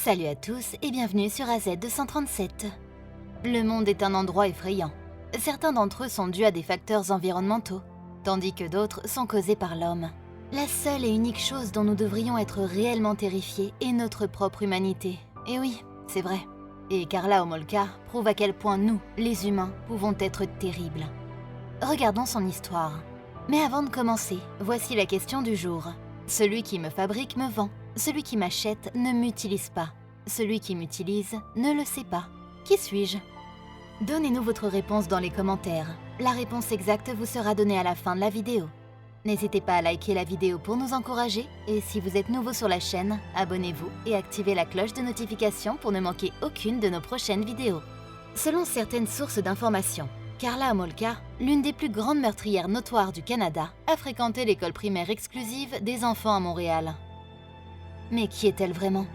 Salut à tous et bienvenue sur AZ237. Le monde est un endroit effrayant. Certains d'entre eux sont dus à des facteurs environnementaux, tandis que d'autres sont causés par l'homme. La seule et unique chose dont nous devrions être réellement terrifiés est notre propre humanité. Et oui, c'est vrai. Et Karla Homolka prouve à quel point nous, les humains, pouvons être terribles. Regardons son histoire. Mais avant de commencer, voici la question du jour. Celui qui me fabrique me vend. Celui qui m'achète ne m'utilise pas. Celui qui m'utilise ne le sait pas. Qui suis-je? Donnez-nous votre réponse dans les commentaires. La réponse exacte vous sera donnée à la fin de la vidéo. N'hésitez pas à liker la vidéo pour nous encourager. Et si vous êtes nouveau sur la chaîne, abonnez-vous et activez la cloche de notification pour ne manquer aucune de nos prochaines vidéos. Selon certaines sources d'informations, Karla Homolka, l'une des plus grandes meurtrières notoires du Canada, a fréquenté l'école primaire exclusive des enfants à Montréal. Mais qui est-elle vraiment?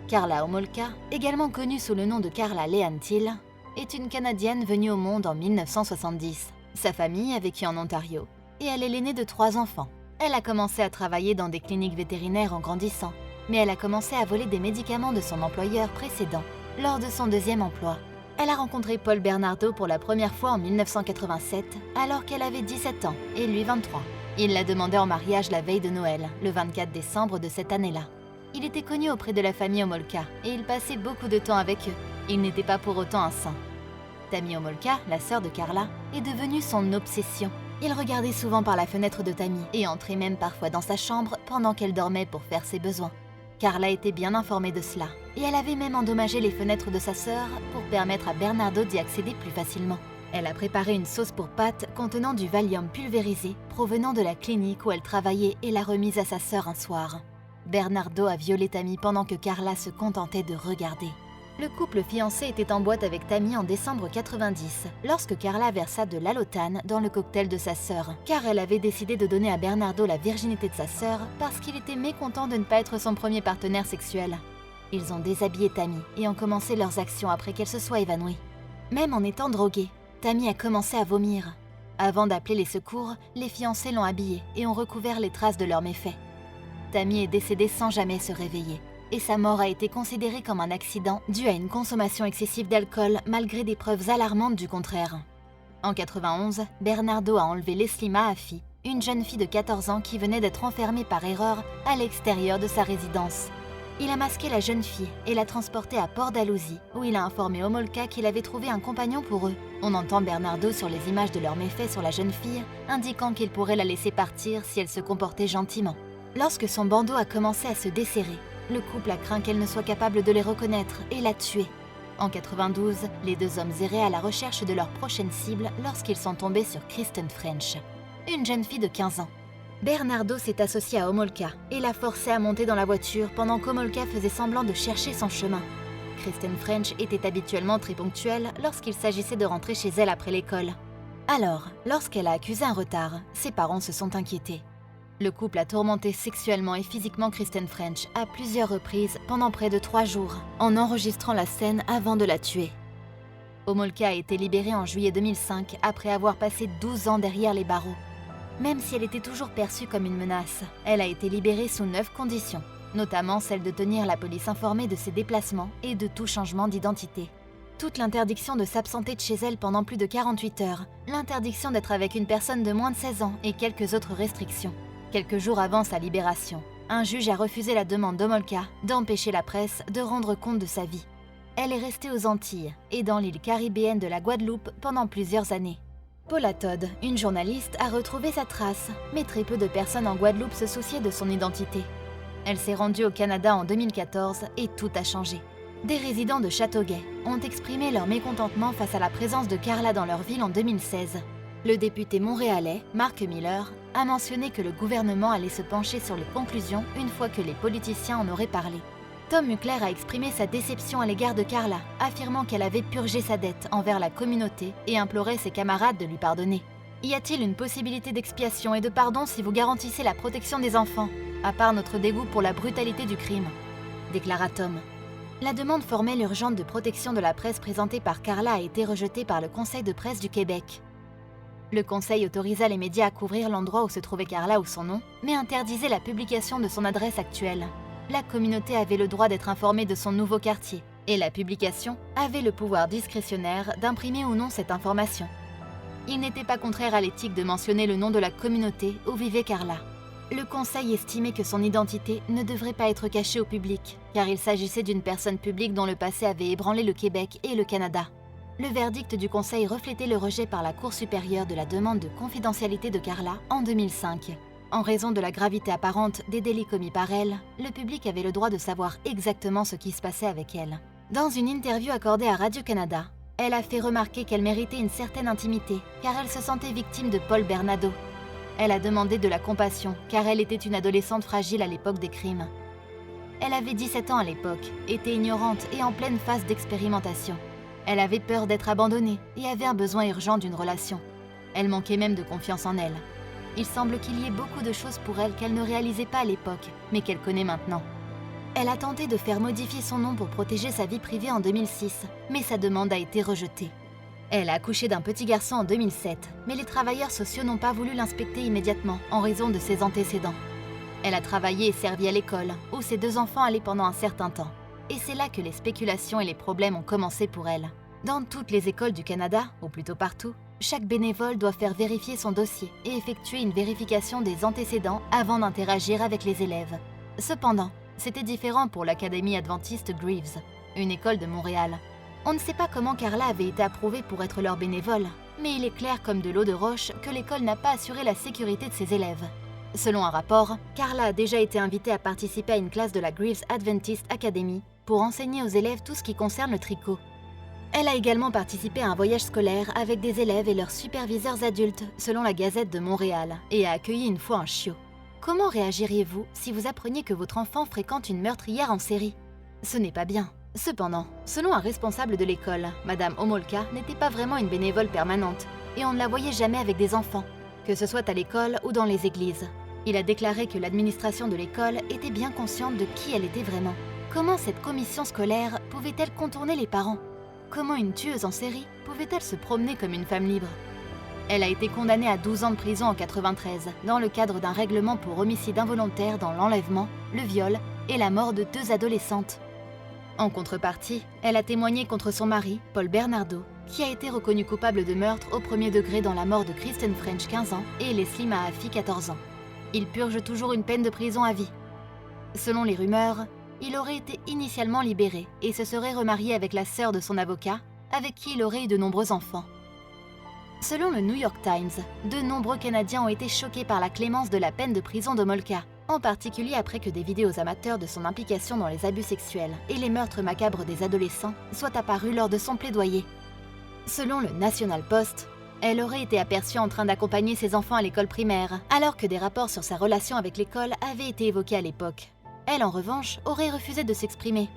Karla Homolka, également connue sous le nom de Karla Leanne Thiel, est une Canadienne venue au monde en 1970. Sa famille a vécu en Ontario, et elle est l'aînée de 3 enfants. Elle a commencé à travailler dans des cliniques vétérinaires en grandissant, mais elle a commencé à voler des médicaments de son employeur précédent lors de son 2e emploi. Elle a rencontré Paul Bernardo pour la première fois en 1987, alors qu'elle avait 17 ans et lui 23. Il l'a demandé en mariage la veille de Noël, le 24 décembre de cette année-là. Il était connu auprès de la famille Homolka et il passait beaucoup de temps avec eux. Il n'était pas pour autant un saint. Tammy Homolka, la sœur de Karla, est devenue son obsession. Il regardait souvent par la fenêtre de Tammy et entrait même parfois dans sa chambre pendant qu'elle dormait pour faire ses besoins. Karla était bien informée de cela et elle avait même endommagé les fenêtres de sa sœur pour permettre à Bernardo d'y accéder plus facilement. Elle a préparé une sauce pour pâtes contenant du Valium pulvérisé provenant de la clinique où elle travaillait et l'a remise à sa sœur un soir. Bernardo a violé Tammy pendant que Karla se contentait de regarder. Le couple fiancé était en boîte avec Tammy en décembre 90, lorsque Karla versa de l'allotane dans le cocktail de sa sœur, car elle avait décidé de donner à Bernardo la virginité de sa sœur parce qu'il était mécontent de ne pas être son premier partenaire sexuel. Ils ont déshabillé Tammy et ont commencé leurs actions après qu'elle se soit évanouie. Même en étant droguée, Tammy a commencé à vomir. Avant d'appeler les secours, les fiancés l'ont habillée et ont recouvert les traces de leurs méfaits. Tammy est décédée sans jamais se réveiller, et sa mort a été considérée comme un accident dû à une consommation excessive d'alcool malgré des preuves alarmantes du contraire. En 91, Bernardo a enlevé Leslie Mahaffey, une jeune fille de 14 ans qui venait d'être enfermée par erreur à l'extérieur de sa résidence. Il a masqué la jeune fille et l'a transportée à Port Dalhousie, où il a informé Homolka qu'il avait trouvé un compagnon pour eux. On entend Bernardo sur les images de leurs méfaits sur la jeune fille, indiquant qu'il pourrait la laisser partir si elle se comportait gentiment. Lorsque son bandeau a commencé à se desserrer, le couple a craint qu'elle ne soit capable de les reconnaître et l'a tuée. En 92, les 2 hommes erraient à la recherche de leur prochaine cible lorsqu'ils sont tombés sur Kristen French, une jeune fille de 15 ans. Bernardo s'est associé à Homolka et l'a forcée à monter dans la voiture pendant qu'Homolka faisait semblant de chercher son chemin. Kristen French était habituellement très ponctuelle lorsqu'il s'agissait de rentrer chez elle après l'école. Alors, lorsqu'elle a accusé un retard, ses parents se sont inquiétés. Le couple a tourmenté sexuellement et physiquement Kristen French à plusieurs reprises pendant près de 3 jours, en enregistrant la scène avant de la tuer. Homolka a été libérée en juillet 2005 après avoir passé 12 ans derrière les barreaux. Même si elle était toujours perçue comme une menace, elle a été libérée sous 9 conditions, notamment celle de tenir la police informée de ses déplacements et de tout changement d'identité. Toute l'interdiction de s'absenter de chez elle pendant plus de 48 heures, l'interdiction d'être avec une personne de moins de 16 ans et quelques autres restrictions. Quelques jours avant sa libération, un juge a refusé la demande d'Homolka d'empêcher la presse de rendre compte de sa vie. Elle est restée aux Antilles et dans l'île caribéenne de la Guadeloupe pendant plusieurs années. Paula Todd, une journaliste, a retrouvé sa trace, mais très peu de personnes en Guadeloupe se souciaient de son identité. Elle s'est rendue au Canada en 2014 et tout a changé. Des résidents de Châteauguay ont exprimé leur mécontentement face à la présence de Karla dans leur ville en 2016. Le député montréalais, Mark Miller, a mentionné que le gouvernement allait se pencher sur les conclusions une fois que les politiciens en auraient parlé. Tom Muckler a exprimé sa déception à l'égard de Karla, affirmant qu'elle avait purgé sa dette envers la communauté et implorait ses camarades de lui pardonner. Y a-t-il une possibilité d'expiation et de pardon si vous garantissez la protection des enfants, à part notre dégoût pour la brutalité du crime, déclara Tom. La demande formelle urgente de protection de la presse présentée par Karla a été rejetée par le Conseil de presse du Québec. Le conseil autorisa les médias à couvrir l'endroit où se trouvait Karla ou son nom, mais interdisait la publication de son adresse actuelle. la communauté avait le droit d'être informée de son nouveau quartier, et la publication avait le pouvoir discrétionnaire d'imprimer ou non cette information. Il n'était pas contraire à l'éthique de mentionner le nom de la communauté où vivait Carla. Le conseil estimait que son identité ne devrait pas être cachée au public, car il s'agissait d'une personne publique dont le passé avait ébranlé le Québec et le Canada. Le verdict du conseil reflétait le rejet par la Cour supérieure de la demande de confidentialité de Carla en 2005. En raison de la gravité apparente des délits commis par elle, le public avait le droit de savoir exactement ce qui se passait avec elle. Dans une interview accordée à Radio-Canada, elle a fait remarquer qu'elle méritait une certaine intimité, car elle se sentait victime de Paul Bernardo. Elle a demandé de la compassion, car elle était une adolescente fragile à l'époque des crimes. Elle avait 17 ans à l'époque, était ignorante et en pleine phase d'expérimentation. Elle avait peur d'être abandonnée et avait un besoin urgent d'une relation. Elle manquait même de confiance en elle. Il semble qu'il y ait beaucoup de choses pour elle qu'elle ne réalisait pas à l'époque, mais qu'elle connaît maintenant. Elle a tenté de faire modifier son nom pour protéger sa vie privée en 2006, mais sa demande a été rejetée. Elle a accouché d'un petit garçon en 2007, mais les travailleurs sociaux n'ont pas voulu l'inspecter immédiatement en raison de ses antécédents. Elle a travaillé et servi à l'école, où ses 2 enfants allaient pendant un certain temps. Et c'est là que les spéculations et les problèmes ont commencé pour elle. Dans toutes les écoles du Canada, ou plutôt partout, chaque bénévole doit faire vérifier son dossier et effectuer une vérification des antécédents avant d'interagir avec les élèves. Cependant, c'était différent pour l'Académie adventiste Greaves, une école de Montréal. On ne sait pas comment Carla avait été approuvée pour être leur bénévole, mais il est clair comme de l'eau de roche que l'école n'a pas assuré la sécurité de ses élèves. Selon un rapport, Carla a déjà été invitée à participer à une classe de la Greaves Adventist Academy pour enseigner aux élèves tout ce qui concerne le tricot. Elle a également participé à un voyage scolaire avec des élèves et leurs superviseurs adultes, selon la Gazette de Montréal, et a accueilli une fois un chiot. Comment réagiriez-vous si vous appreniez que votre enfant fréquente une meurtrière en série? Ce n'est pas bien. Cependant, selon un responsable de l'école, Madame Homolka n'était pas vraiment une bénévole permanente, et on ne la voyait jamais avec des enfants, que ce soit à l'école ou dans les églises. Il a déclaré que l'administration de l'école était bien consciente de qui elle était vraiment. Comment cette commission scolaire pouvait-elle contourner les parents? Comment une tueuse en série pouvait-elle se promener comme une femme libre? Elle a été condamnée à 12 ans de prison en 1993, dans le cadre d'un règlement pour homicide involontaire dans l'enlèvement, le viol et la mort de 2 adolescentes. En contrepartie, elle a témoigné contre son mari, Paul Bernardo, qui a été reconnu coupable de meurtre au premier degré dans la mort de Kristen French, 15 ans, et Leslie Mahaffey, 14 ans. Il purge toujours une peine de prison à vie. Selon les rumeurs, il aurait été initialement libéré et se serait remarié avec la sœur de son avocat, avec qui il aurait eu de nombreux enfants. Selon le New York Times, de nombreux Canadiens ont été choqués par la clémence de la peine de prison d'Homolka, en particulier après que des vidéos amateurs de son implication dans les abus sexuels et les meurtres macabres des adolescents soient apparus lors de son plaidoyer. Selon le National Post, elle aurait été aperçue en train d'accompagner ses enfants à l'école primaire, alors que des rapports sur sa relation avec l'école avaient été évoqués à l'époque. Elle, en revanche, aurait refusé de s'exprimer.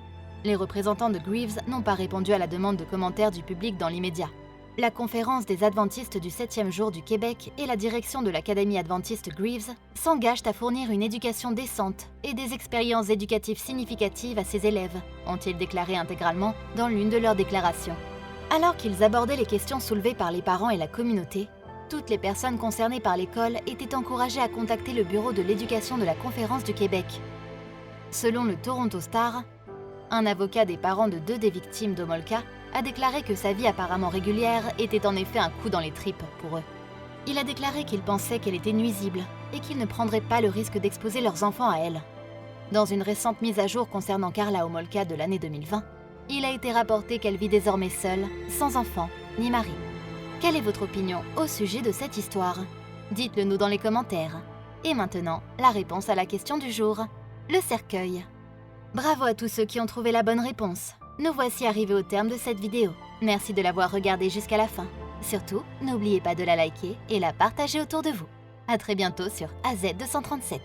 Les représentants de Greaves n'ont pas répondu à la demande de commentaires du public dans l'immédiat. La conférence des adventistes du 7e jour du Québec et la direction de l'Académie adventiste Greaves s'engagent à fournir une éducation décente et des expériences éducatives significatives à ses élèves, ont-ils déclaré intégralement dans l'une de leurs déclarations. Alors qu'ils abordaient les questions soulevées par les parents et la communauté, toutes les personnes concernées par l'école étaient encouragées à contacter le bureau de l'éducation de la Conférence du Québec. Selon le Toronto Star, un avocat des parents de 2 des victimes d'Homolka a déclaré que sa vie apparemment régulière était en effet un coup dans les tripes pour eux. Il a déclaré qu'il pensait qu'elle était nuisible et qu'ils ne prendraient pas le risque d'exposer leurs enfants à elle. Dans une récente mise à jour concernant Carla Homolka de l'année 2020, il a été rapporté qu'elle vit désormais seule, sans enfant ni mari. Quelle est votre opinion au sujet de cette histoire? Dites-le nous dans les commentaires. Et maintenant, la réponse à la question du jour, le cercueil. Bravo à tous ceux qui ont trouvé la bonne réponse. Nous voici arrivés au terme de cette vidéo. Merci de l'avoir regardée jusqu'à la fin. Surtout, n'oubliez pas de la liker et la partager autour de vous. À très bientôt sur AZ237.